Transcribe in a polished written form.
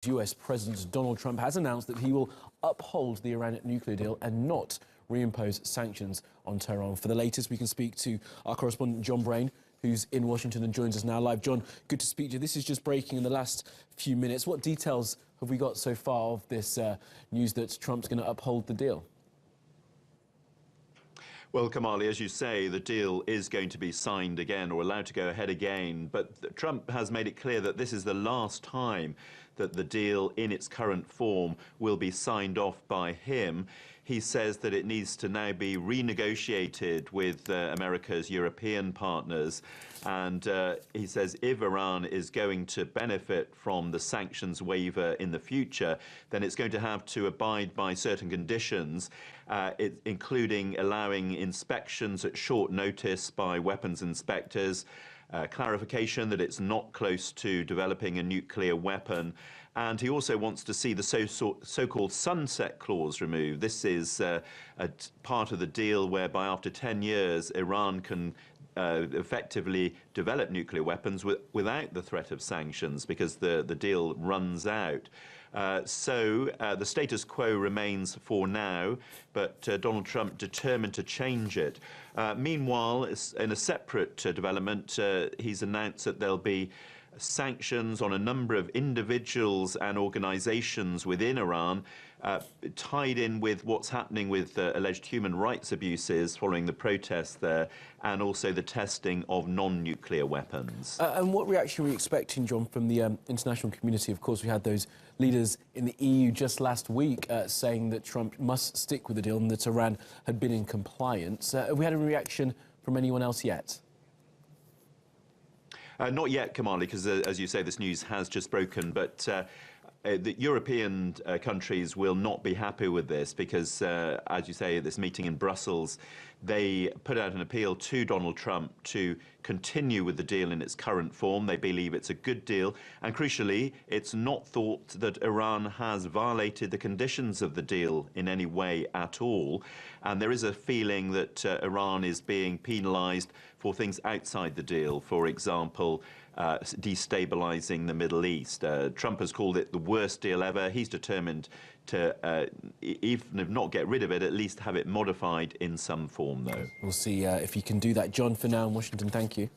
US President Donald Trump has announced that he will uphold the Iran nuclear deal and not reimpose sanctions on Tehran. For the latest, we can speak to our correspondent John Brain, who's in Washington and joins us now live. John, good to speak to you. This is just breaking in the last few minutes. What details have we got so far of this news that Trump's going to uphold the deal? Well, Kamali, as you say, the deal is going to be signed again or allowed to go ahead again. But Trump has made it clear that this is the last time that the deal in its current form will be signed off by him. He says that it needs to now be renegotiated with America's European partners. And he says if Iran is going to benefit from the sanctions waiver in the future, then it's going to have to abide by certain conditions, including allowing inspections at short notice by weapons inspectors, clarification that it's not close to developing a nuclear weapon, and he also wants to see the so-called sunset clause removed. This is a part of the deal whereby after 10 years Iran can effectively develop nuclear weapons without the threat of sanctions because the deal runs out. So the status quo remains for now, but Donald Trump determined to change it. Meanwhile, in a separate development, he's announced that there'll be sanctions on a number of individuals and organizations within Iran, tied in with what's happening with alleged human rights abuses following the protests there, and also the testing of non-nuclear weapons. And what reaction are we expecting, John, from the international community? Of course, we had those leaders in the EU just last week saying that Trump must stick with the deal and that Iran had been in compliance. Have we had a reaction from anyone else yet? Not yet, Kamali, because as you say, this news has just broken, but the European countries will not be happy with this because, as you say, at this meeting in Brussels, they put out an appeal to Donald Trump to continue with the deal in its current form. They believe it's a good deal, and crucially, it's not thought that Iran has violated the conditions of the deal in any way at all. And there is a feeling that Iran is being penalized for things outside the deal, for example, destabilizing the Middle East. Trump has called it the worst deal ever. He's determined to, even if not get rid of it, at least have it modified in some form, though. We'll see if he can do that. John, for now in Washington, thank you.